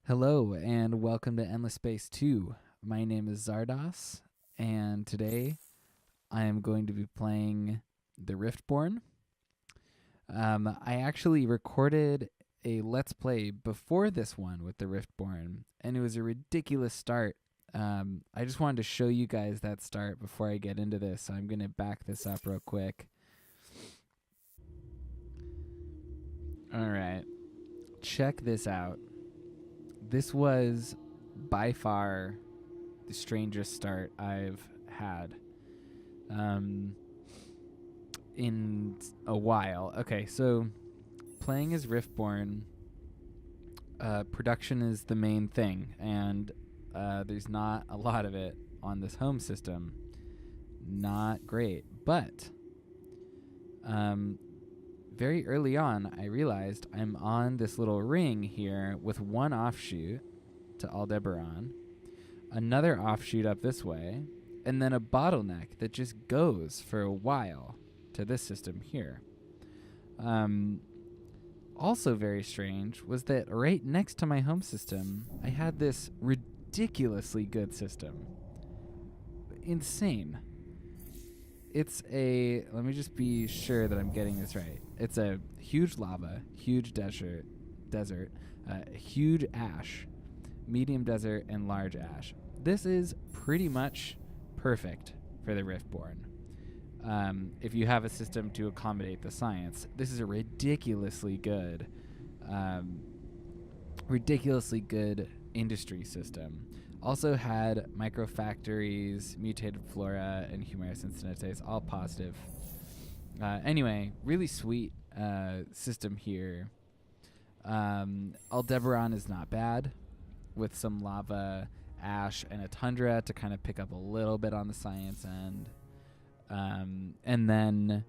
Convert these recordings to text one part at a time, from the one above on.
Hello and welcome to Endless Space 2. My name is Zardos, and today I am going to be playing the Riftborn. I actually recorded a Let's Play before this one with the Riftborn, and it was a ridiculous start. I just wanted to show you guys that start before I get into this, so I'm going to back this up real quick. Alright, check this out. This was by far the strangest start I've had in a while. Okay, so playing as Riftborn, production is the main thing, and there's not a lot of it on this home system. Not great, but very early on, I realized I'm on this little ring here with one offshoot to Aldebaran, another offshoot up this way, and then a bottleneck that just goes for a while to this system here. Also very strange was that right next to my home system, I had this ridiculously good system. Insane. It's let me just be sure that I'm getting this right. It's a huge lava, huge desert, huge ash, medium desert, and large ash. This is pretty much perfect for the Riftborn. If you have a system to accommodate the science, this is a ridiculously good industry system. Also had microfactories, mutated flora, and humerus instantates, all positive. Anyway, really sweet system here. Aldebaran is not bad, with some lava, ash, and a tundra to kind of pick up a little bit on the science end. And then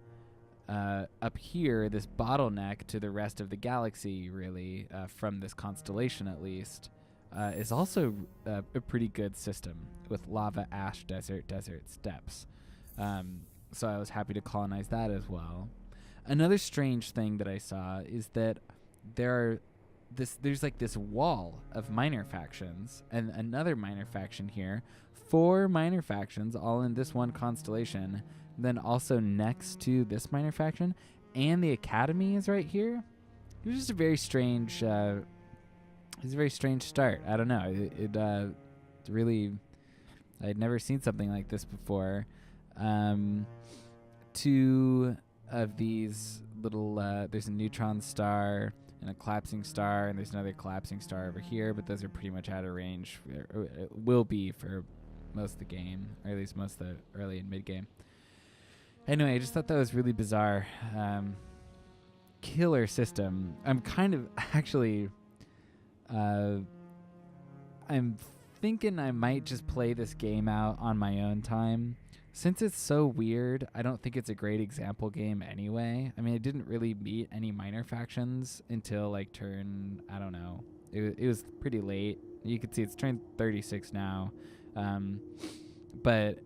up here, this bottleneck to the rest of the galaxy, really, from this constellation at least, is also a pretty good system with lava, ash, desert, steppes. So I was happy to colonize that as well. Another strange thing that I saw is that there's like this wall of minor factions and another minor faction here. 4 minor factions all in this one constellation. Then also next to this minor faction, and the academy is right here. It was just a very strange it's a very strange start. I don't know. It really, I'd never seen something like this before. 2 of these little, there's a neutron star and a collapsing star, and there's another collapsing star over here, but those are pretty much out of range. It will be for most of the game, or at least most of the early and mid game. Anyway, I just thought that was really bizarre. Killer system. I'm kind of actually... I'm thinking I might just play this game out on my own time. Since it's so weird, I don't think it's a great example game anyway. I mean, it didn't really meet any minor factions until like turn, I don't know. It was pretty late. You can see it's turn 36 now. But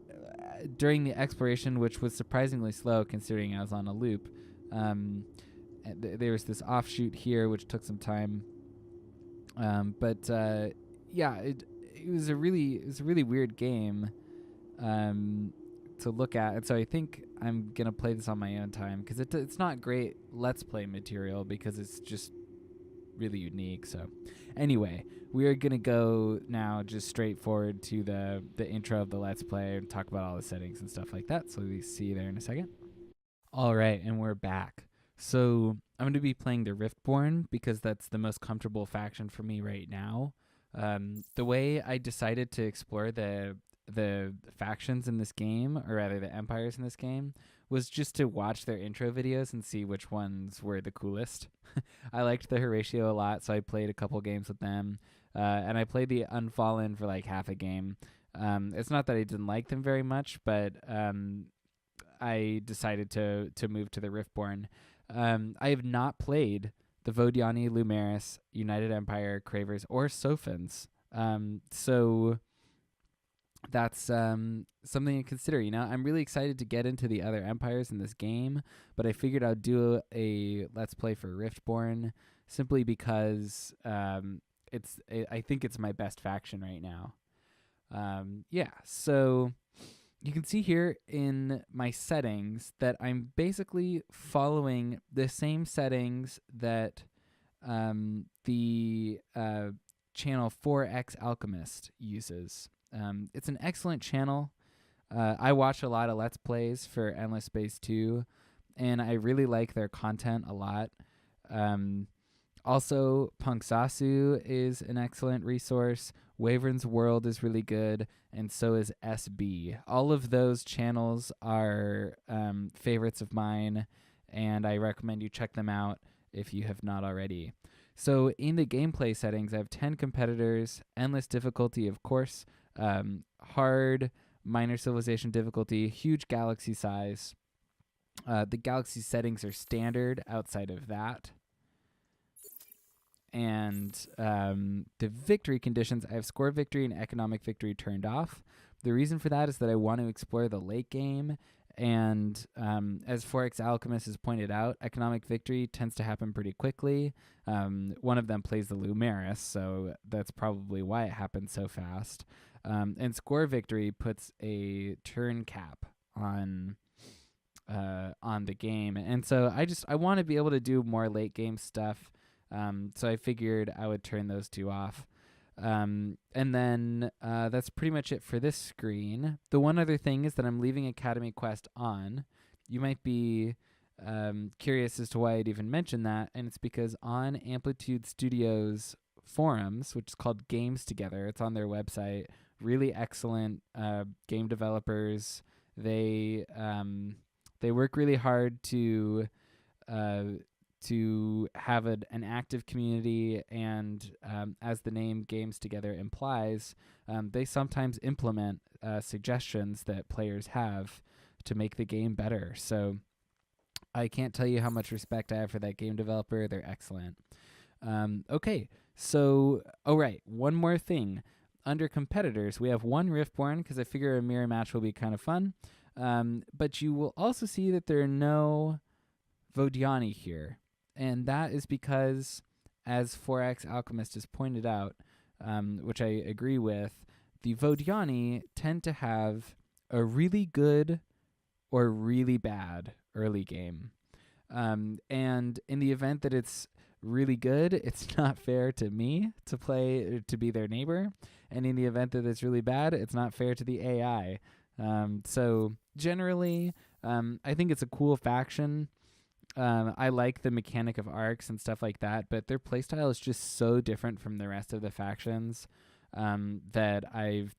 during the exploration, which was surprisingly slow considering I was on a loop, there was this offshoot here which took some time. Yeah, it was a really weird game to look at, and so I think I'm gonna play this on my own time because it's not great Let's Play material because it's just really unique. So anyway, we are gonna go now just straight forward to the intro of the Let's Play and talk about all the settings and stuff like that. So we see you there in a second. All right, and we're back. So I'm going to be playing the Riftborn because that's the most comfortable faction for me right now. The way I decided to explore the factions in this game, or rather the empires in this game, was just to watch their intro videos and see which ones were the coolest. I liked the Horatio a lot, so I played a couple games with them. And I played the Unfallen for like half a game. It's not that I didn't like them very much, but I decided to move to the Riftborn. I have not played the Vodiani, Lumeris, United Empire, Cravers, or Sophans. So that's something to consider. You know, I'm really excited to get into the other empires in this game, but I figured I'd do a Let's Play for Riftborn simply because I think it's my best faction right now. Yeah, so you can see here in my settings that I'm basically following the same settings that the channel 4X Alchemist uses. It's an excellent channel. I watch a lot of Let's Plays for Endless Space 2, and I really like their content a lot. Also, Punksasu is an excellent resource. Wyvern's World is really good, and so is SB. All of those channels are favorites of mine, and I recommend you check them out if you have not already. So in the gameplay settings, I have 10 competitors, endless difficulty, of course, hard, minor civilization difficulty, huge galaxy size. The galaxy settings are standard outside of that. And the victory conditions, I have score victory and economic victory turned off. The reason for that is that I want to explore the late game. And as 4X Alchemist has pointed out, economic victory tends to happen pretty quickly. One of them plays the Lumeris, so that's probably why it happens so fast. And score victory puts a turn cap on the game. And so I want to be able to do more late game stuff. So I figured I would turn those two off. And then that's pretty much it for this screen. The one other thing is that I'm leaving Academy Quest on. You might be curious as to why I'd even mention that, and it's because on Amplitude Studios forums, which is called Games Together, it's on their website, really excellent game developers. They work really hard to have an active community, and as the name Games Together implies, they sometimes implement suggestions that players have to make the game better. So I can't tell you how much respect I have for that game developer. They're excellent. Okay, so, one more thing. Under competitors, we have one Riftborn, because I figure a mirror match will be kind of fun. But you will also see that there are no Vodiani here. And that is because, as 4X Alchemist has pointed out, which I agree with, the Vodiani tend to have a really good or really bad early game. And in the event that it's really good, it's not fair to me to be their neighbor. And in the event that it's really bad, it's not fair to the AI. So generally, I think it's a cool faction. I like the mechanic of arcs and stuff like that, but their playstyle is just so different from the rest of the factions that I've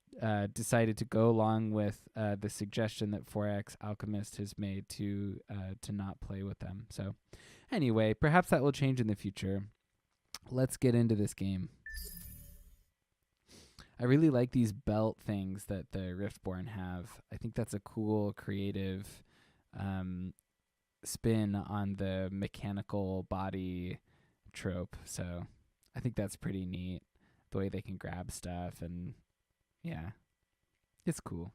decided to go along with the suggestion that 4X Alchemist has made to not play with them. So anyway, perhaps that will change in the future. Let's get into this game. I really like these belt things that the Riftborn have. I think that's a cool, creative spin on the mechanical body trope. So I think that's pretty neat, the way they can grab stuff, and yeah, it's cool.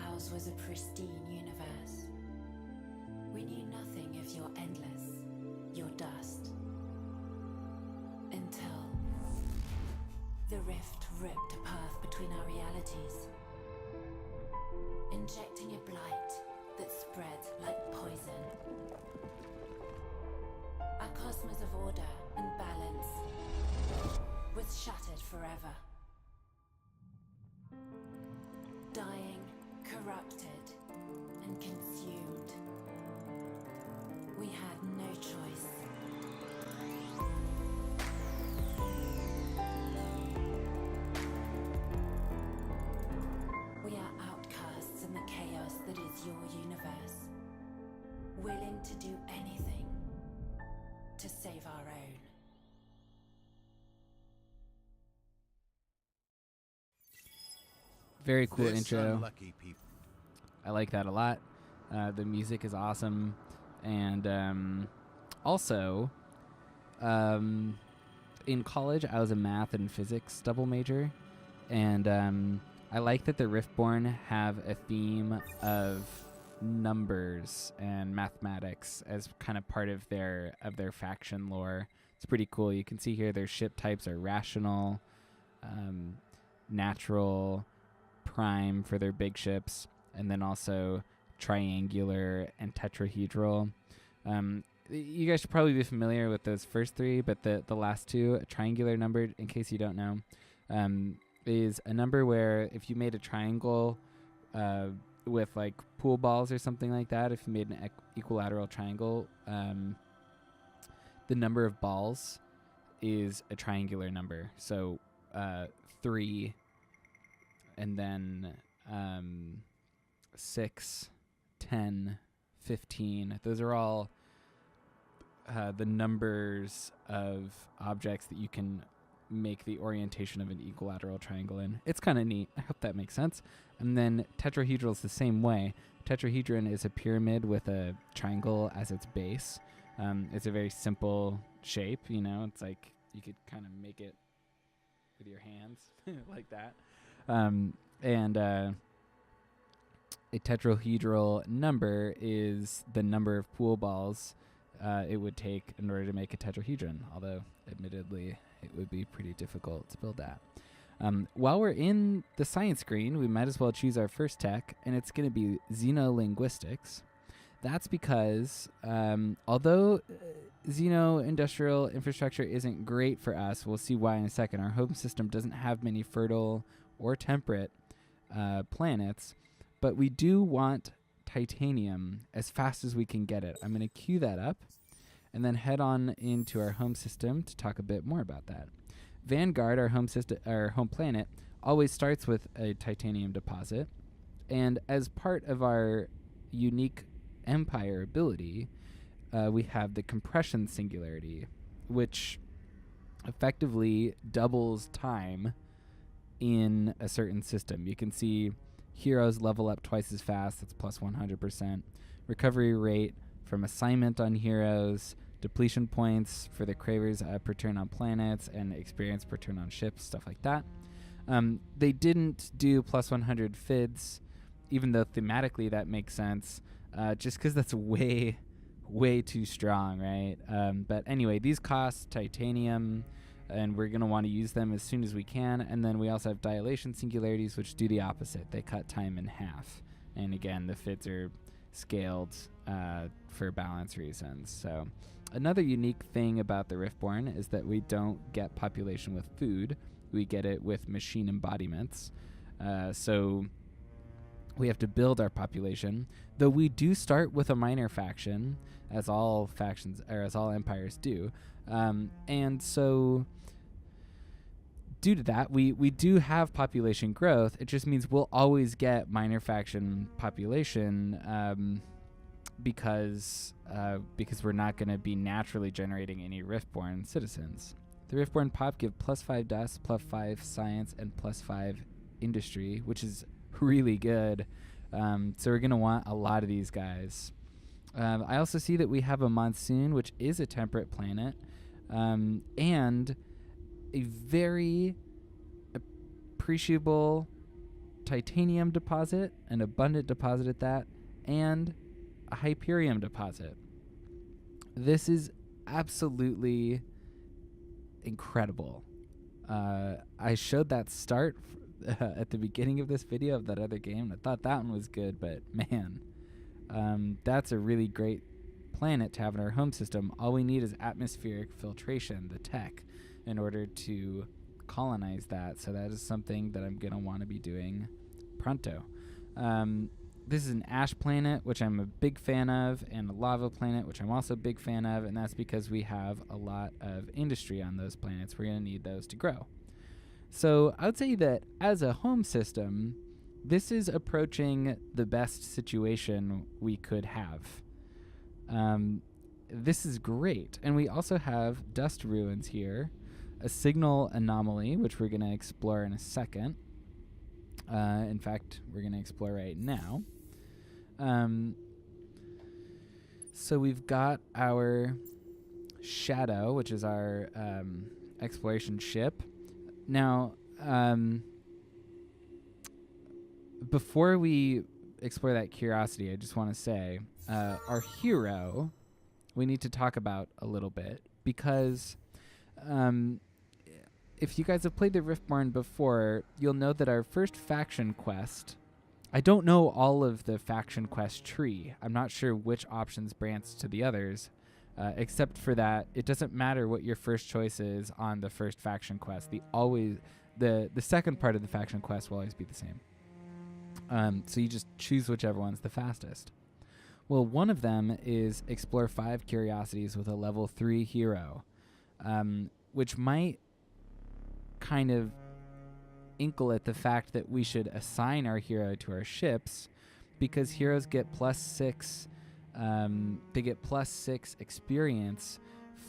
Ours was a pristine universe. We knew nothing of your endless, your dust. Until the rift ripped a path between our realities, injecting a blight that spread like poison. Our cosmos of order and balance was shattered forever. Dying, corrupted, and consumed. We had no choice. We are outcasts in the chaos that is your universe, willing to do anything to save our own. Very cool intro. I like that a lot. The music is awesome. And also, in college, I was a math and physics double major. And I like that the Riftborn have a theme of numbers and mathematics as kind of part of their faction lore. It's pretty cool. You can see here their ship types are rational, natural, prime for their big ships, and then also triangular and tetrahedral. You guys should probably be familiar with those first three, but the last two, triangular numbered, in case you don't know, is a number where if you made a triangle with like pool balls or something like that, if you made an equilateral triangle, the number of balls is a triangular number. So 3, and then 6, 10, 15. Those are all the numbers of objects that you can make the orientation of an equilateral triangle in. It's kind of neat. I hope that makes sense. And then tetrahedral is the same way. Tetrahedron is a pyramid with a triangle as its base. It's a very simple shape, you know. It's like you could kind of make it with your hands like that. And a tetrahedral number is the number of pool balls it would take in order to make a tetrahedron, although admittedly it would be pretty difficult to build that. While we're in the science screen, we might as well choose our first tech, and it's going to be xenolinguistics. That's because although xeno-industrial infrastructure isn't great for us, we'll see why in a second, our home system doesn't have many fertile or temperate planets, but we do want titanium as fast as we can get it. I'm going to queue that up and then head on into our home system to talk a bit more about that. Vanguard, our home planet, always starts with a titanium deposit, and as part of our unique empire ability, we have the compression singularity, which effectively doubles time in a certain system. You can see heroes level up twice as fast. That's plus 100%. Recovery rate from assignment on heroes, depletion points for the cravers per turn on planets, and experience per turn on ships, stuff like that. They didn't do plus 100 FIDs, even though thematically that makes sense, just because that's way too strong, right? But anyway, these cost titanium, and we're going to want to use them as soon as we can. And then we also have dilation singularities, which do the opposite. They cut time in half. And again, the FIDs are scaled for balance reasons. So another unique thing about the Riftborn is that we don't get population with food. We get it with machine embodiments. So we have to build our population, though we do start with a minor faction, as all factions, or as all empires do. And so due to that, we do have population growth. It just means we'll always get minor faction population because we're not going to be naturally generating any Riftborn citizens. The Riftborn pop give plus 5 dust, plus 5 science, and plus 5 industry, which is really good. So we're going to want a lot of these guys. I also see that we have a monsoon, which is a temperate planet, and a very appreciable titanium deposit, an abundant deposit at that, and a Hyperium deposit. This is absolutely incredible. I showed that start at the beginning of this video of that other game. I thought that one was good, but man, that's a really great planet to have in our home system. All we need is atmospheric filtration, the tech, in order to colonize that. So that is something that I'm going to want to be doing pronto. This is an ash planet, which I'm a big fan of, and a lava planet, which I'm also a big fan of, and that's because we have a lot of industry on those planets. We're going to need those to grow. So I would say that as a home system, this is approaching the best situation we could have. This is great. And we also have dust ruins here, a signal anomaly, which we're going to explore in a second. In fact, we're going to explore right now. So we've got our Shadow, which is our exploration ship. Now, before we explore that curiosity, I just want to say our hero we need to talk about a little bit because if you guys have played the Riftborn before, you'll know that our first faction quest, I don't know all of the faction quest tree. I'm not sure which options branch to the others, except for that it doesn't matter what your first choice is on the first faction quest. The second part of the faction quest will always be the same. So you just choose whichever one's the fastest. Well, one of them is explore 5 curiosities with a level 3 hero, which might kind of inkle at the fact that we should assign our hero to our ships, because heroes get +6. They get +6 experience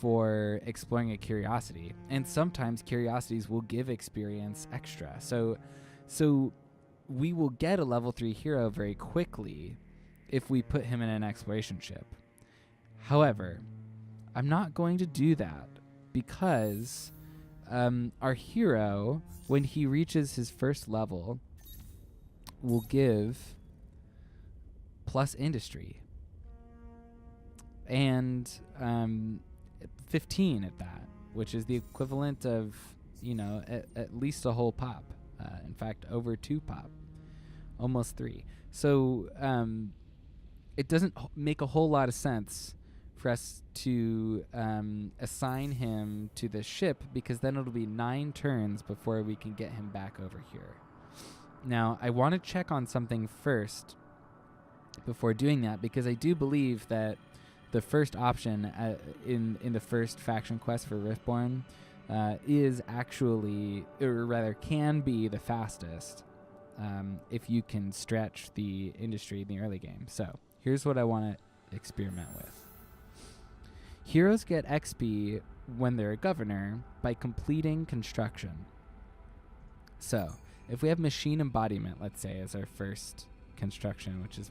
for exploring a curiosity, and sometimes curiosities will give experience extra. So we will get a level 3 hero very quickly if we put him in an exploration ship. However, I'm not going to do that because our hero, when he reaches his first level, will give plus industry and 15 at that, which is the equivalent of, at least a whole pop. In fact, over 2 pop, almost 3. So it doesn't make a whole lot of sense for us to assign him to the ship, because then it'll be 9 turns before we can get him back over here. Now, I want to check on something first before doing that, because I do believe that the first option in the first faction quest for Riftborn is actually, or rather can be, the fastest if you can stretch the industry in the early game. So here's what I want to experiment with. Heroes get XP when they're a governor by completing construction. So if we have machine embodiment, let's say, as our first construction, which is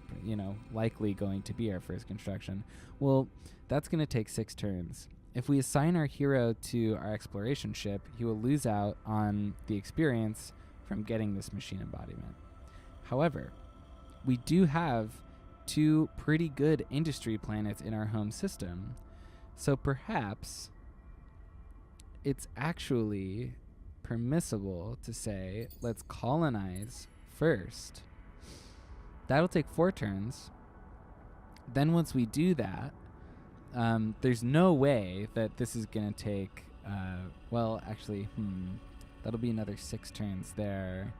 likely going to be our first construction, well, that's going to take 6 turns. If we assign our hero to our exploration ship, he will lose out on the experience from getting this machine embodiment. However, we do have 2 pretty good industry planets in our home system, so perhaps it's actually permissible to say, let's colonize first. That'll take 4 turns. Then once we do that, there's no way that this is going to take, that'll be another 6 turns there.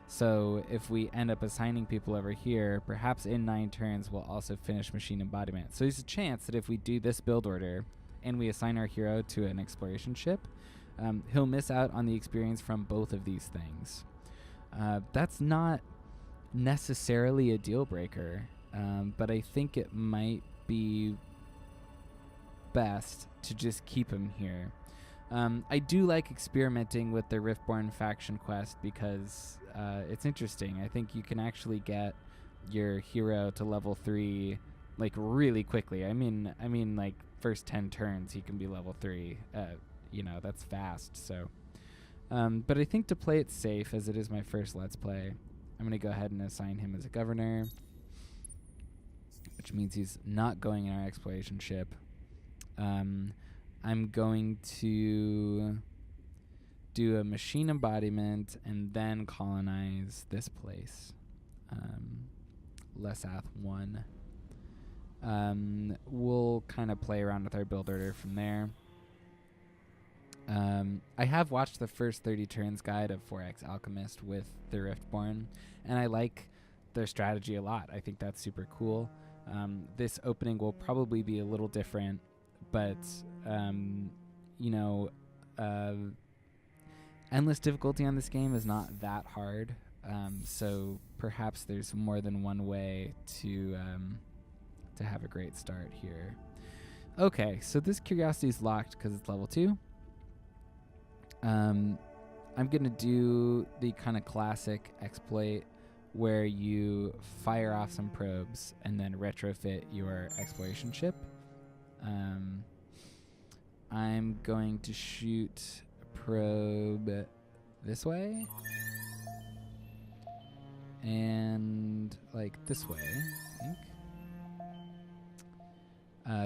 So if we end up assigning people over here, perhaps in 9 turns we'll also finish machine embodiment. So there's a chance that if we do this build order and we assign our hero to an exploration ship, he'll miss out on the experience from both of these things. That's not necessarily a deal breaker, but I think it might be best to just keep him here. I do like experimenting with the Riftborn faction quest because it's interesting. I think you can actually get your hero to level 3 like really quickly. I mean like first 10 turns he can be level 3. That's fast. So but I think to play it safe, as it is my first Let's Play, I'm going to go ahead and assign him as a governor, which means he's not going in our exploration ship. I'm going to do a machine embodiment and then colonize this place. Lesath 1. We'll kind of play around with our build order from there. I have watched the first 30 turns guide of 4X Alchemist with the Riftborn, and I like their strategy a lot. I think that's super cool. This opening will probably be a little different, but endless difficulty on this game is not that hard, so perhaps there's more than one way to have a great start here. Okay, so this curiosity is locked because it's level 2. I'm going to do the kind of classic exploit where you fire off some probes and then retrofit your exploration ship. I'm going to shoot a probe this way. and like this way, I think.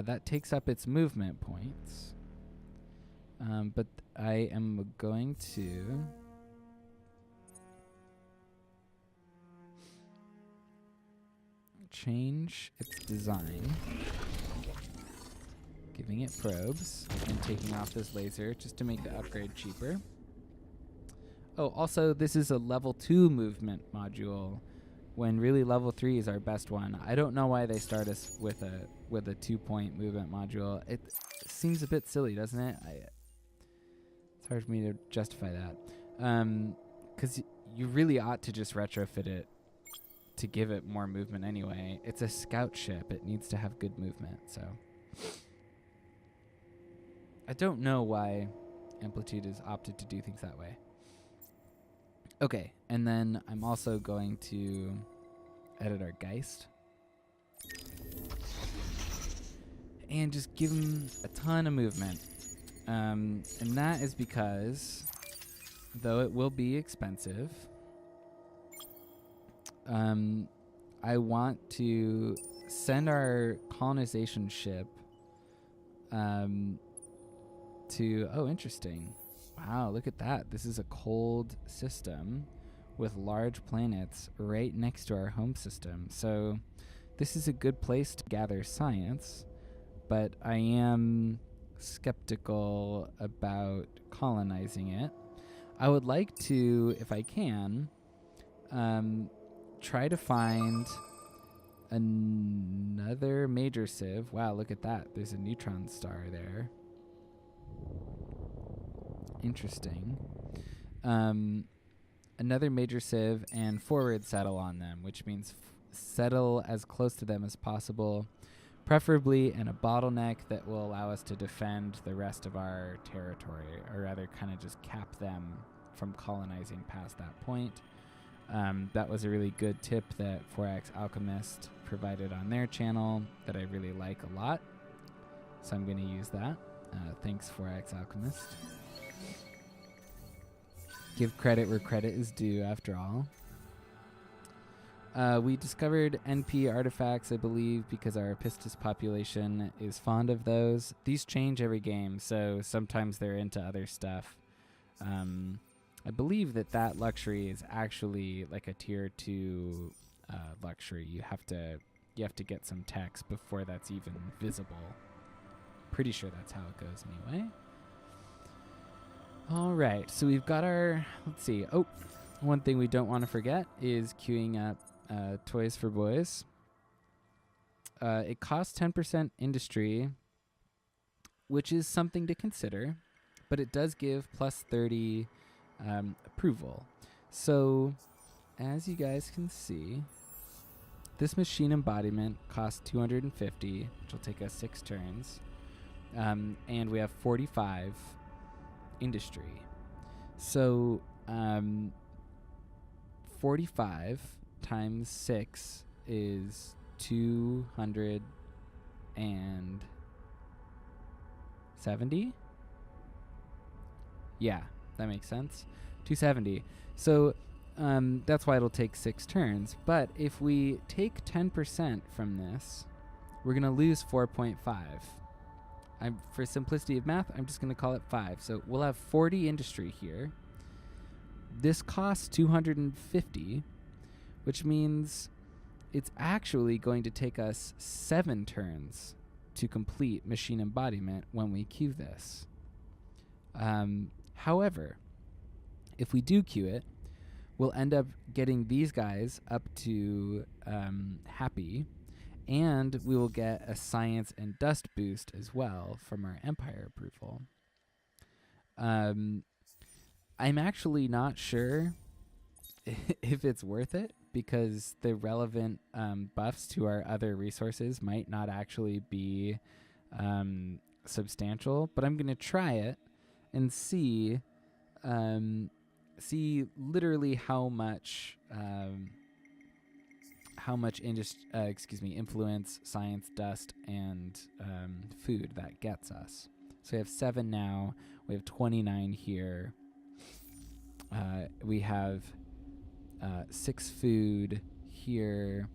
That takes up its movement points. But I am going to change its design, giving it probes and taking off this laser just to make the upgrade cheaper. Oh, also, this is a level 2 movement module, when really level 3 is our best one. I don't know why they start us with a 2-point movement module. It seems a bit silly, doesn't it? It's hard for me to justify that. 'Cause you really ought to just retrofit it to give it more movement anyway. It's a scout ship. It needs to have good movement, so. I don't know why Amplitude has opted to do things that way. Okay, and then I'm also going to edit our Geist. And just give him a ton of movement. And that is because, though it will be expensive, I want to send our colonization ship to... Oh, interesting. Wow, look at that. This is a cold system with large planets right next to our home system. So this is a good place to gather science, but I am skeptical about colonizing it. I would like to, if I can, try to find another major civ. Wow, look at that. There's a neutron star there. Interesting. Another major civ and forward settle on them, which means settle as close to them as possible, preferably in a bottleneck that will allow us to defend the rest of our territory, or rather kind of just cap them from colonizing past that point. That was a really good tip that 4X Alchemist provided on their channel that I really like a lot. So I'm going to use that. Thanks, 4X Alchemist. Give credit where credit is due, after all. We discovered NP artifacts, I believe, because our Pistis population is fond of those. These change every game, so sometimes they're into other stuff. I believe that luxury is actually like a tier 2 luxury. You have to get some text before that's even visible. Pretty sure that's how it goes anyway. All right, so we've got our, let's see. Oh, one thing we don't want to forget is queuing up Toys for Boys. It costs 10% industry, which is something to consider, but it does give plus 30 approval. So, as you guys can see, this machine embodiment costs 250, which will take us 6 turns, and we have 45 industry. So 45 times 6 is 270. Yeah, that makes sense. 270. So that's why it'll take 6 turns. But if we take 10% from this, we're going to lose 4.5. For simplicity of math, I'm just going to call it 5. So we'll have 40 industry here. This costs 250, which means it's actually going to take us 7 turns to complete machine embodiment when we queue this. However, if we do queue it, we'll end up getting these guys up to happy, and we will get a science and dust boost as well from our Empire approval. I'm actually not sure if it's worth it, because the relevant buffs to our other resources might not actually be substantial, but I'm going to try it and see literally how much influence, science, dust, and food that gets us. So we have 7 now. We have 29 here. We have 6 food here,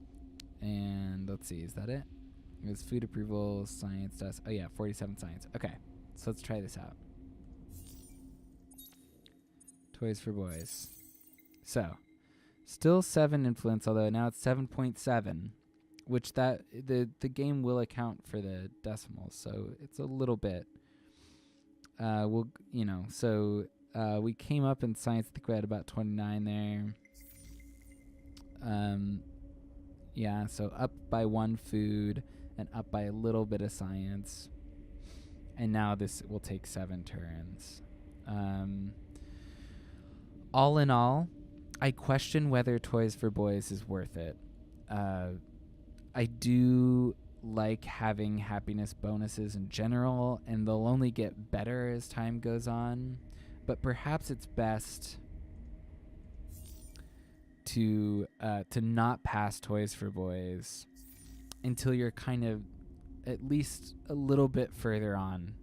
and let's see, is that it? It was food approval, science test. Oh yeah, 47 science. Okay, so let's try this out. Toys for boys. So, still 7 influence, although now it's 7.7, which that the game will account for the decimals, so it's a little bit. We came up in science. I think we had about 29 there. Yeah, so up by 1 food and up by a little bit of science. And now this will take 7 turns. All in all, I question whether Toys for Boys is worth it. I do like having happiness bonuses in general, and they'll only get better as time goes on. But perhaps it's best to not pass Toys for Boys until you're kind of at least a little bit further on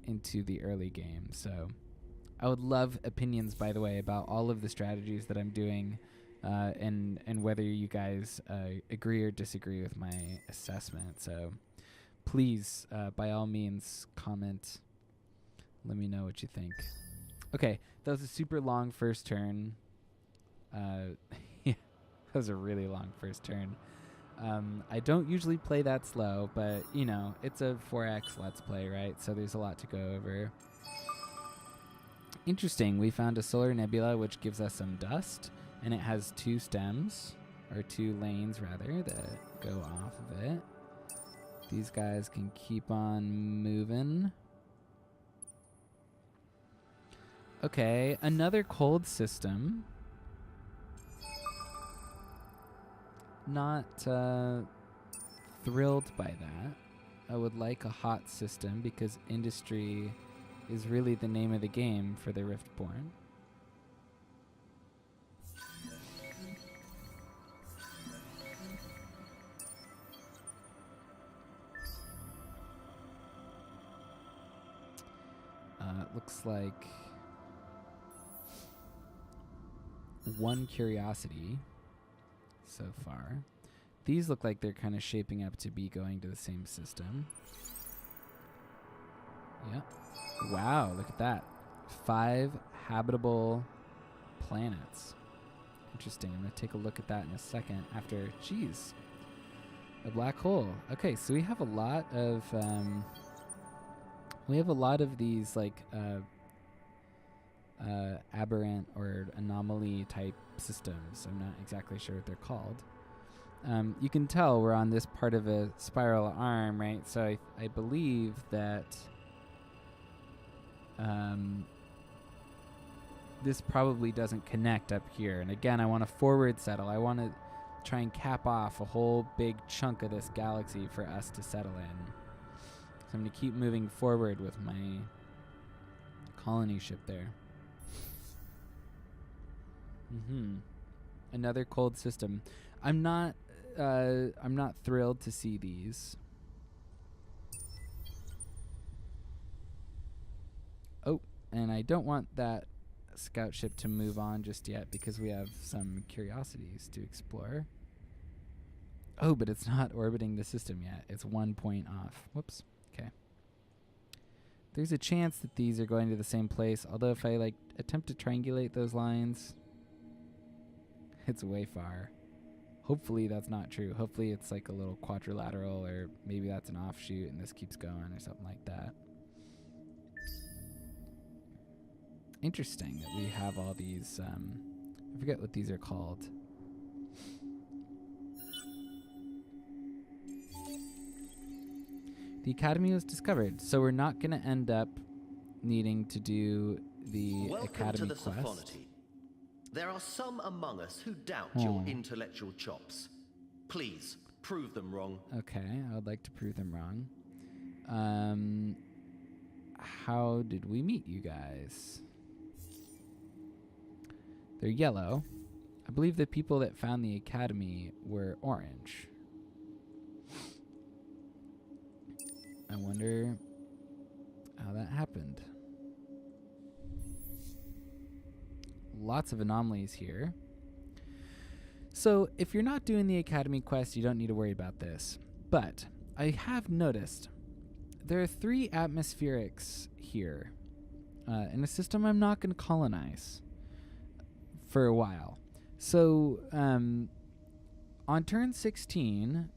into the early game. So I would love opinions, by the way, about all of the strategies that I'm doing, and whether you guys agree or disagree with my assessment. So please, by all means, comment. Let me know what you think. Okay, that was a super long first turn. Yeah, that was a really long first turn. I don't usually play that slow, but, you know, it's a 4X Let's Play, right? So there's a lot to go over. Interesting. We found a solar nebula, which gives us some dust, and it has 2 stems, or 2 lanes, rather, that go off of it. These guys can keep on moving. Okay, another cold system. Not thrilled by that. I would like a hot system because industry is really the name of the game for the Riftborn. Looks like 1 curiosity so far. These look like they're kind of shaping up to be going to the same system. Yep. Wow, look at that. 5 habitable planets. Interesting. I'm going to take a look at that in a second after, geez, a black hole. Okay, so we have a lot of these like aberrant or anomaly type systems. I'm not exactly sure what they're called. You can tell we're on this part of a spiral arm, right? So I believe that this probably doesn't connect up here. And again, I want to forward settle. I want to try and cap off a whole big chunk of this galaxy for us to settle in. So I'm going to keep moving forward with my colony ship there. Another cold system. I'm not thrilled to see these. Oh, and I don't want that scout ship to move on just yet because we have some curiosities to explore. Oh, but it's not orbiting the system yet. It's 1 point off. Whoops. Okay. There's a chance that these are going to the same place, although if I attempt to triangulate those lines, it's way far. Hopefully that's not true. Hopefully it's like a little quadrilateral, or maybe that's an offshoot and this keeps going or something like that. Interesting that we have all these, I forget what these are called. The Academy was discovered, so we're not going to end up needing to do the Academy to the quest. Sophonoty. There are some among us who doubt your intellectual chops. Please, prove them wrong. Okay, I would like to prove them wrong. How did we meet you guys? They're yellow. I believe the people that found the Academy were orange. I wonder how that happened. Lots of anomalies here. So if you're not doing the Academy quest, you don't need to worry about this. But I have noticed there are 3 atmospherics here in a system I'm not going to colonize for a while. So on turn 16,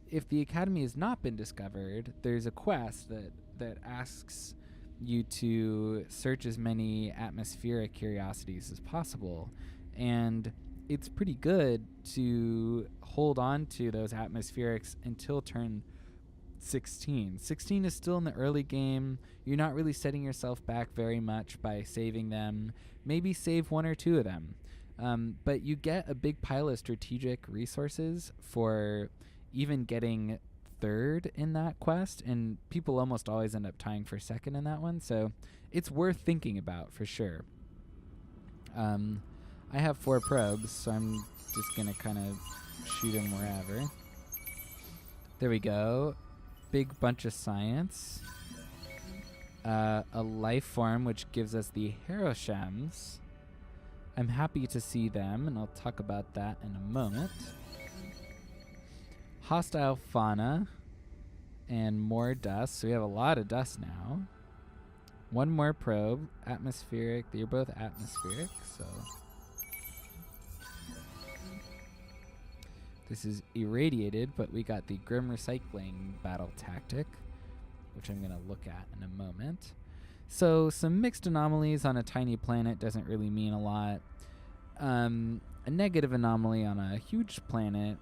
if the Academy has not been discovered, there's a quest that asks you to search as many atmospheric curiosities as possible. And it's pretty good to hold on to those atmospherics until turn 16. 16 is still in the early game. You're not really setting yourself back very much by saving them. Maybe save 1 or 2 of them. But you get a big pile of strategic resources for even getting 3rd in that quest, and people almost always end up tying for 2nd in that one, so it's worth thinking about for sure. I have 4 probes, so I'm just gonna kind of shoot them wherever. There we go. Big bunch of science. A life form, which gives us the Heroshems. I'm happy to see them, and I'll talk about that in a moment. Hostile fauna and more dust. So we have a lot of dust now. 1 more probe. Atmospheric. They're both atmospheric, so this is irradiated, but we got the Grim Recycling battle tactic, which I'm going to look at in a moment. So some mixed anomalies on a tiny planet doesn't really mean a lot. A negative anomaly on a huge planet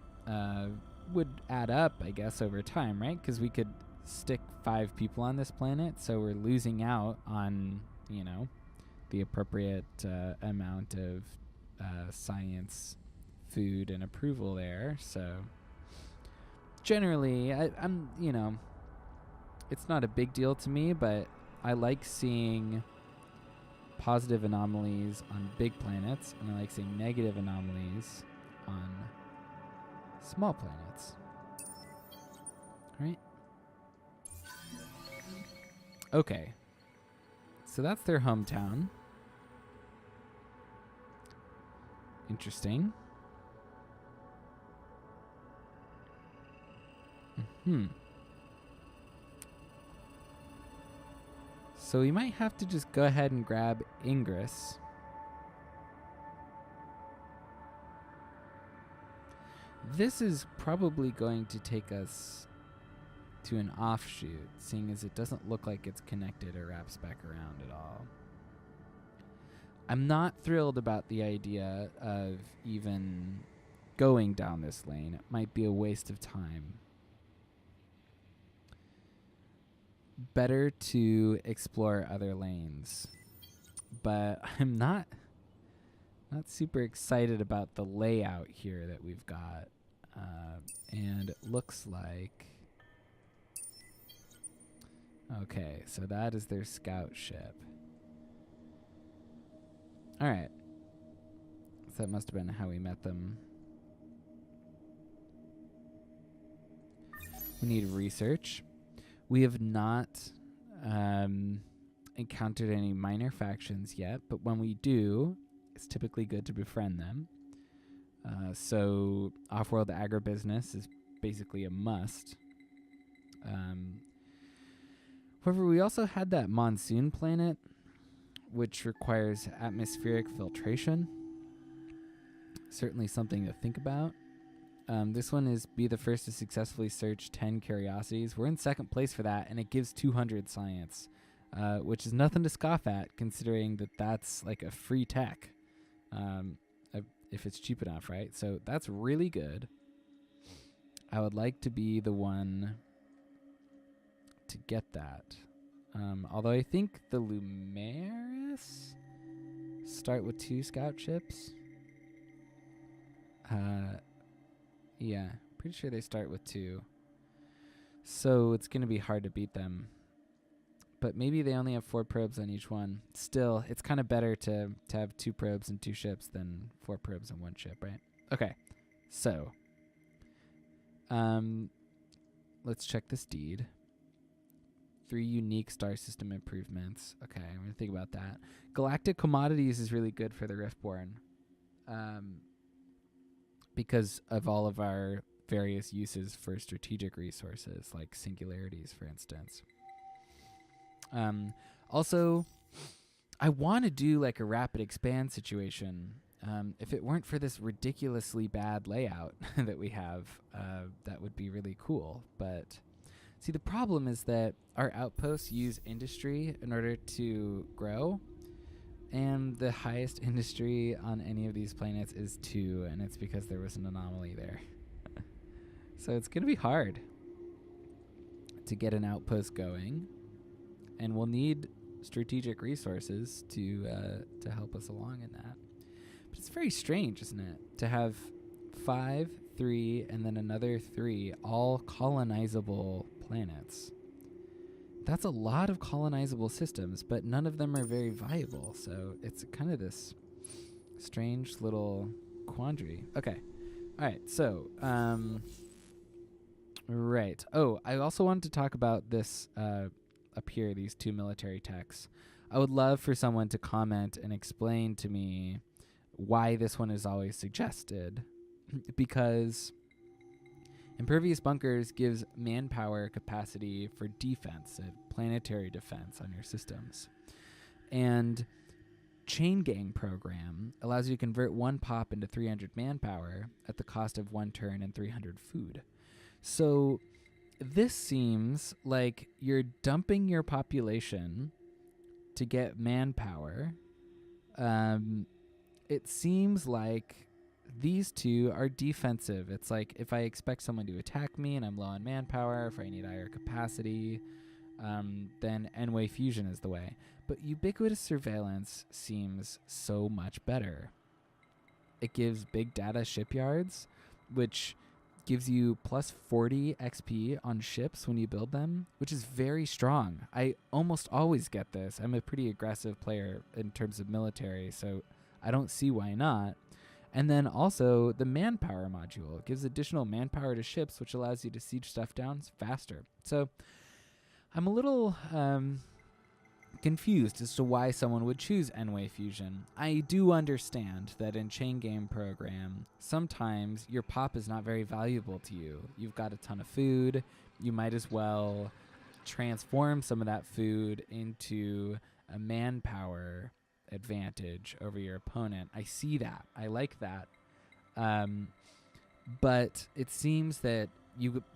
would add up, I guess, over time, right? Because we could stick 5 people on this planet, so we're losing out on, the appropriate amount of science, food, and approval there. So generally, I'm, it's not a big deal to me, but I like seeing positive anomalies on big planets, and I like seeing negative anomalies on small planets. Right? Okay. So that's their hometown. Interesting. So we might have to just go ahead and grab Ingress. This is probably going to take us to an offshoot, seeing as it doesn't look like it's connected or wraps back around at all. I'm not thrilled about the idea of even going down this lane. It might be a waste of time. Better to explore other lanes. But I'm not super excited about the layout here that we've got. And it looks like... Okay, so that is their scout ship. Alright. So that must have been how we met them. We need research. We have not encountered any minor factions yet, but when we do, it's typically good to befriend them. So off-world agribusiness is basically a must. However, we also had that monsoon planet, which requires atmospheric filtration. Certainly something to think about. This one is be the first to successfully search 10 curiosities. We're in 2nd place for that, and it gives 200 science, which is nothing to scoff at, considering that that's like a free tech, if it's cheap enough, right? So that's really good. I would like to be the one to get that. Although I think the Lumeris start with 2 scout ships. Yeah, pretty sure they start with 2. So it's going to be hard to beat them. But maybe they only have 4 probes on each one. Still, it's kind of better to have 2 probes and 2 ships than 4 probes and 1 ship, right? Okay, so let's check this deed. 3 unique star system improvements. Okay, I'm going to think about that. Galactic commodities is really good for the Riftborn. because of all of our various uses for strategic resources, like singularities, for instance. Also, I want to do like a rapid expand situation. If it weren't for this ridiculously bad layout that we have, that would be really cool. But see, the problem is that our outposts use industry in order to grow, and the highest industry on any of these planets is 2, and it's because there was an anomaly there. So it's going to be hard to get an outpost going, and we'll need strategic resources to help us along in that. But it's very strange, isn't it, to have 5, 3, and then another 3 all colonizable planets. That's a lot of colonizable systems, but none of them are very viable. So it's kind of this strange little quandary. Okay. All right. So, right. Oh, I also wanted to talk about this up here, these 2 military techs. I would love for someone to comment and explain to me why this one is always suggested. Because Impervious Bunkers gives manpower capacity for defense, planetary defense on your systems. And Chain Gang Program allows you to convert 1 pop into 300 manpower at the cost of 1 turn and 300 food. So this seems like you're dumping your population to get manpower. It seems like these 2 are defensive. It's like if I expect someone to attack me and I'm low on manpower, if I need higher capacity, then N-Way Fusion is the way. But Ubiquitous Surveillance seems so much better. It gives big data shipyards, which gives you plus 40 XP on ships when you build them, which is very strong. I almost always get this. I'm a pretty aggressive player in terms of military, so I don't see why not. And then also the manpower module gives additional manpower to ships, which allows you to siege stuff down faster. So I'm a little confused as to why someone would choose N-Way Fusion. I do understand that in Chain Game Program, sometimes your pop is not very valuable to you. You've got a ton of food. You might as well transform some of that food into a manpower advantage over your opponent. I see that. I like that. But it seems that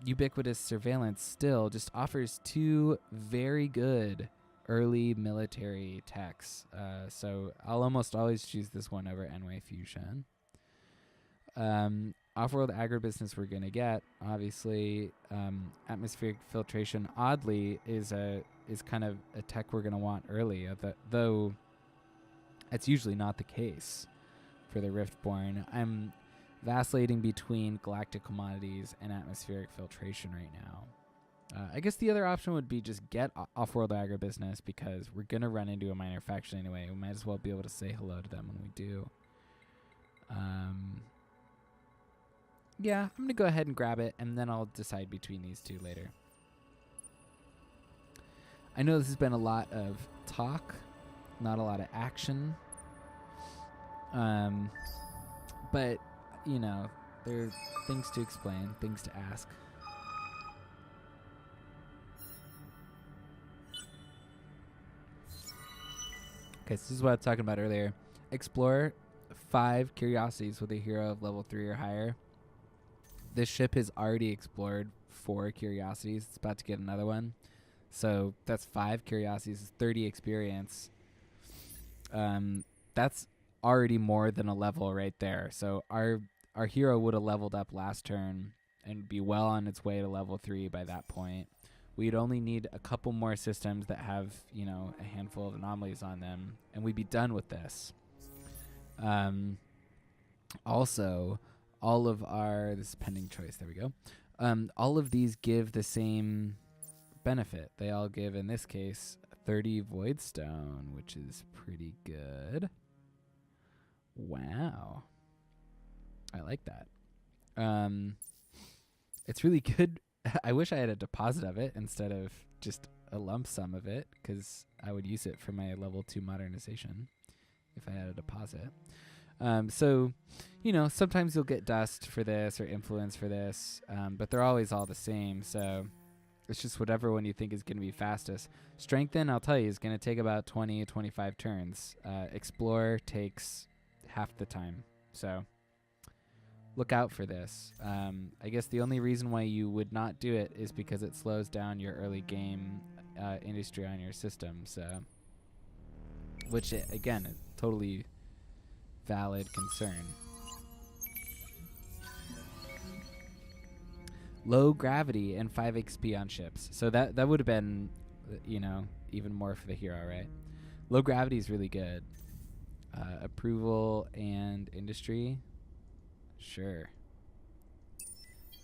Ubiquitous Surveillance still just offers 2 very good early military techs. So I'll almost always choose this one over N-Way Fusion. Off-world agribusiness we're going to get. Obviously, atmospheric filtration, oddly, is kind of a tech we're going to want early, though it's usually not the case for the Riftborn. I'm vacillating between galactic commodities and atmospheric filtration right now. I guess the other option would be just get off-world agribusiness, because we're going to run into a minor faction anyway. We might as well be able to say hello to them when we do. Yeah, I'm going to go ahead and grab it, and then I'll decide between these 2 later. I know this has been a lot of talk, not a lot of action. But, you know, there are things to explain, things to ask. Okay, so this is what I was talking about earlier. Explore 5 curiosities with a hero of level 3 or higher. This ship has already explored 4 curiosities. It's about to get another one. So that's 5 curiosities, 30 experience. That's already more than a level right there. So our hero would have leveled up last turn and be well on its way to level 3 by that point. We'd only need a couple more systems that have, you know, a handful of anomalies on them, and we'd be done with this. Also, all of our, this is pending choice, there we go. All of these give the same benefit. They all give, in this case, 30 Void Stone, which is pretty good. Wow. I like that. It's really good. I wish I had a deposit of it instead of just a lump sum of it, because I would use it for my level 2 modernization if I had a deposit. So, you know, sometimes you'll get dust for this or influence for this, but they're always all the same. So it's just whatever one you think is going to be fastest. Strengthen, I'll tell you, is going to take about 20, 25 turns. Explore takes half the time. So look out for this. I guess the only reason why you would not do it is because it slows down your early game industry on your system. So, which, again, is totally valid concern. Low gravity and 5 XP on ships. So that would have been, you know, even more for the hero, right? Low gravity is really good. Approval and industry. Sure.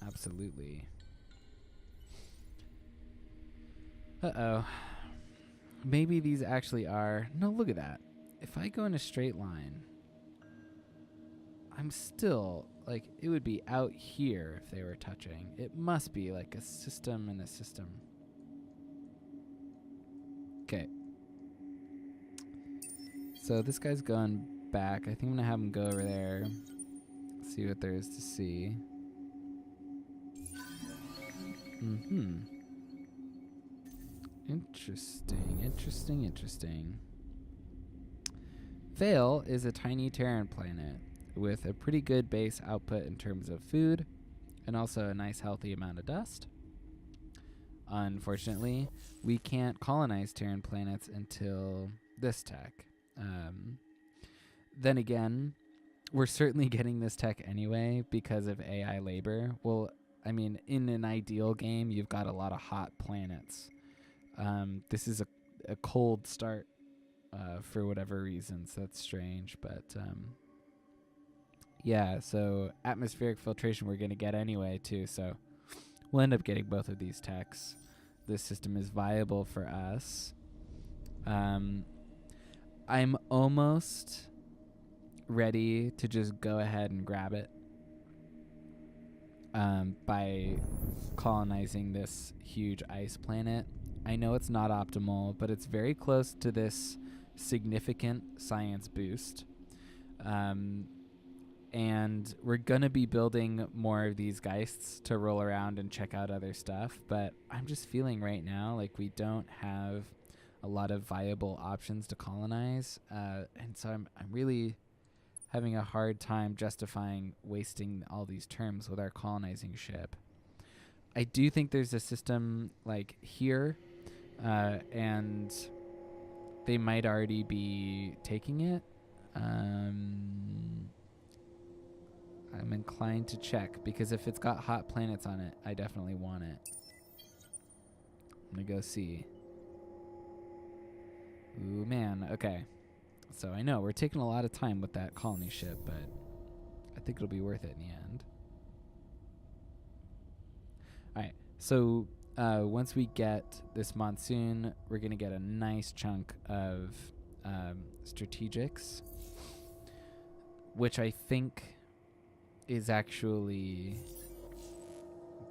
Absolutely. Uh-oh. Maybe these actually are... No, look at that. If I go in a straight line, I'm still... Like, it would be out here if they were touching. It must be like a system in a system. Okay. So this guy's going back. I think I'm going to have him go over there. See what there is to see. Interesting. Vale is a tiny Terran planet with a pretty good base output in terms of food and also a nice healthy amount of dust. Unfortunately, we can't colonize Terran planets until this tech. Then again, we're certainly getting this tech anyway because of AI labor. Well, I mean, in an ideal game, you've got a lot of hot planets. This is a cold start for whatever reasons. That's strange, but yeah, so atmospheric filtration we're going to get anyway, too, so we'll end up getting both of these techs. This system is viable for us. I'm almost ready to just go ahead and grab it by colonizing this huge ice planet. I know it's not optimal, but it's very close to this significant science boost. And we're going to be building more of these Geists to roll around and check out other stuff. But I'm just feeling right now like we don't have a lot of viable options to colonize. And so I'm really having a hard time justifying wasting all these terms with our colonizing ship. I do think there's a system like here, and they might already be taking it. I'm inclined to check, because if it's got hot planets on it, I definitely want it. I'm going to go see. Ooh, man. Okay. So I know we're taking a lot of time with that colony ship, but I think it'll be worth it in the end. All right. So once we get this monsoon, we're going to get a nice chunk of strategics, which I think is actually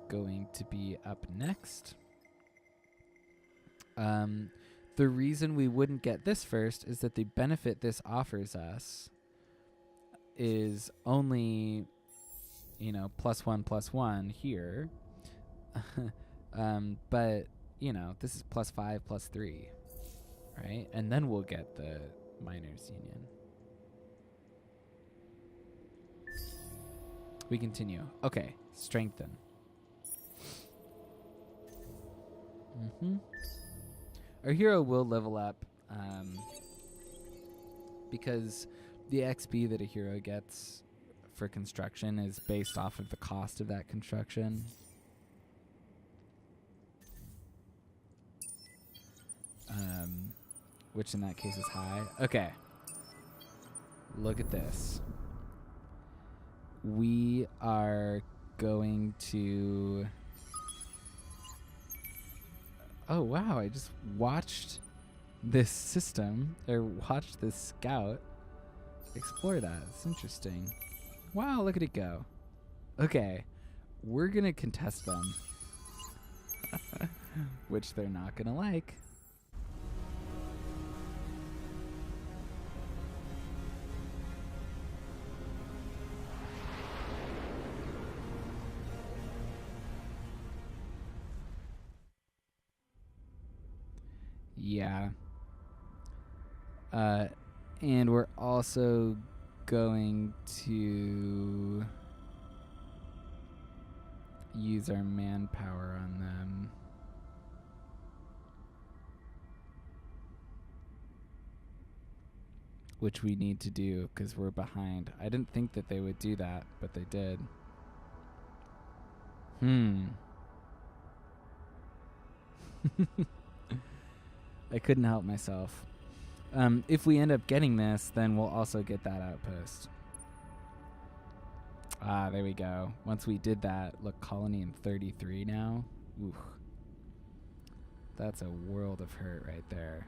going to be up next. The reason we wouldn't get this first is that the benefit this offers us is only, you know, +1/+1 here. But, you know, this is +5 +3, right? And then we'll get the miners union. We continue. Okay, strengthen. Our hero will level up because the XP that a hero gets for construction is based off of the cost of that construction. Which in that case is high. Okay. Look at this. We are going to... Oh, wow. I just watched this system, or watched this scout explore that. It's interesting. Wow, look at it go. Okay. We're going to contest them. Which they're not going to like. Yeah. And we're also going to use our manpower on them. Which we need to do because we're behind. I didn't think that they would do that, but they did. I couldn't help myself. If we end up getting this, then we'll also get that outpost. Ah, there we go. Once we did that, look, colony in 33 now. Oof. That's a world of hurt right there.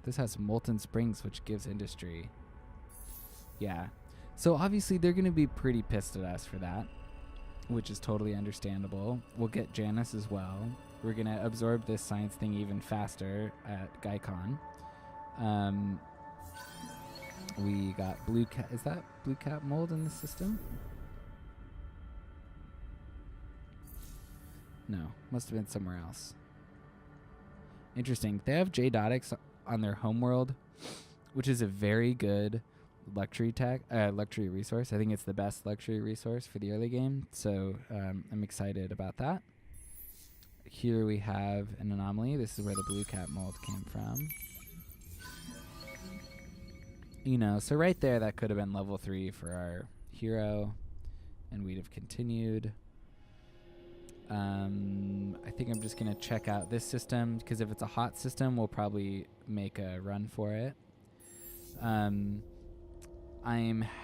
This has Molten Springs, which gives industry. Yeah. So obviously they're going to be pretty pissed at us for that, which is totally understandable. We'll get Janus as well. We're going to absorb this science thing even faster at Gaikon. We got blue cat. Is that blue cap mold in the system? No, must have been somewhere else. Interesting. They have J-Dotix on their homeworld, which is a very good luxury resource. I think it's the best luxury resource for the early game, so I'm excited about that. Here we have an anomaly. This is where the blue cap mold came from. You know, so right there, that could have been level 3 for our hero, and we'd have continued. I think I'm just going to check out this system, because if it's a hot system, we'll probably make a run for it. I'm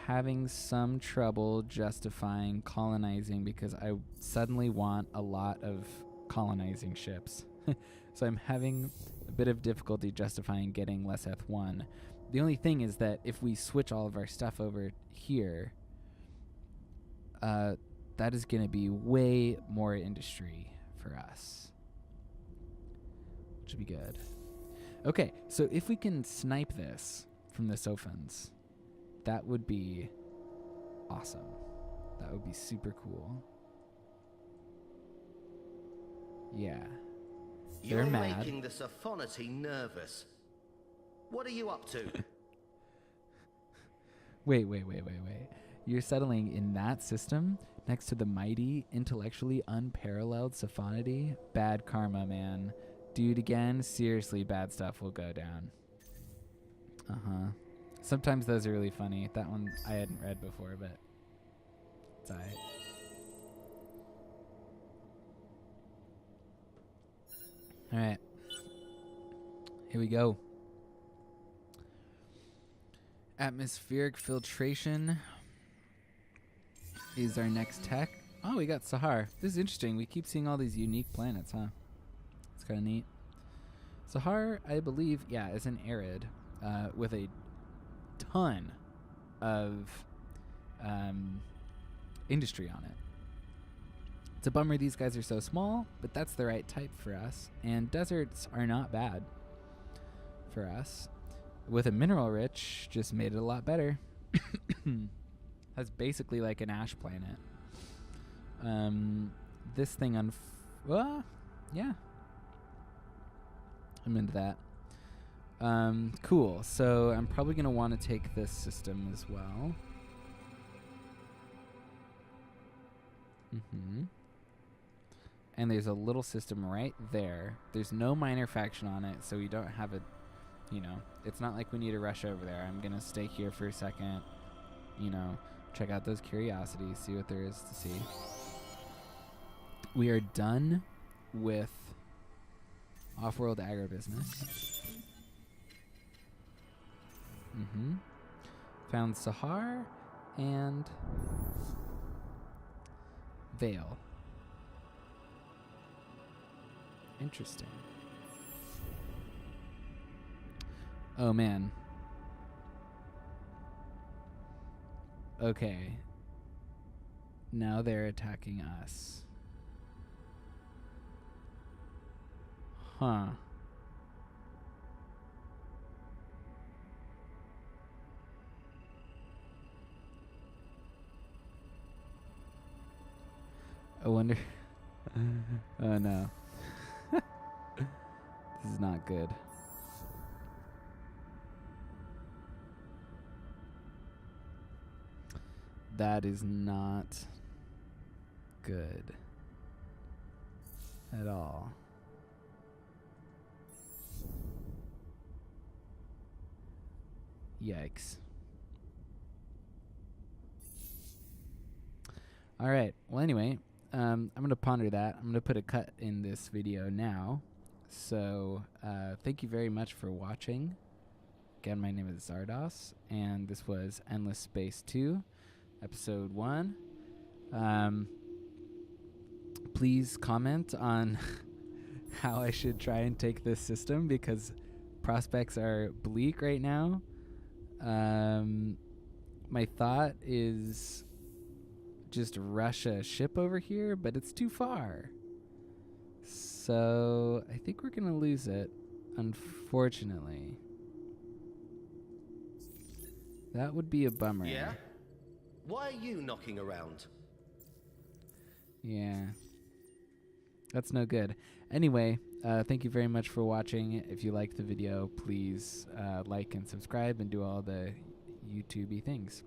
having some trouble justifying colonizing because I suddenly want a lot of colonizing ships. So I'm having a bit of difficulty justifying getting less F1. The only thing is that if we switch all of our stuff over here, that is going to be way more industry for us, which would be good. Okay, so if we can snipe this from the Sophons, that would be awesome. That would be super cool. Yeah. They're mad. You're making the Sophonity nervous. What are you up to? Wait. You're settling in that system next to the mighty, intellectually unparalleled Sophonity? Bad karma, man. Do it again, seriously, bad stuff will go down. Uh-huh. Sometimes those are really funny. That one I hadn't read before, but it's alright. Alright. Here we go. Atmospheric filtration is our next tech. Oh, we got Sahar. This is interesting. We keep seeing all these unique planets, huh? It's kind of neat. Sahar, I believe, yeah, is an arid with a ton of industry on it. It's a bummer these guys are so small, but that's the right type for us. And deserts are not bad for us. With a mineral rich, just made it a lot better. That's basically like an ash planet. This thing yeah. I'm into that. Cool. So I'm probably going to want to take this system as well. And there's a little system right there. There's no minor faction on it, so we don't have a, it's not like we need to rush over there. I'm going to stay here for a second, check out those curiosities, see what there is to see. We are done with off-world agribusiness. Found Sahar and Vale. Interesting. Oh, man. Okay. Now they're attacking us. Huh. I wonder... oh, no. This is not good. that is not good at all. Yikes. All right. Well, anyway, I'm going to ponder that. I'm going to put a cut in this video now. So thank you very much for watching. Again, my name is Zardos, and this was Endless Space 2, Episode 1. Please comment on how I should try and take this system, because prospects are bleak right now. My thought is just rush a ship over here, but it's too far. So I think we're going to lose it, unfortunately. That would be a bummer. Yeah? Why are you knocking around? Yeah. That's no good. Anyway, thank you very much for watching. If you liked the video, please like and subscribe and do all the YouTube-y things.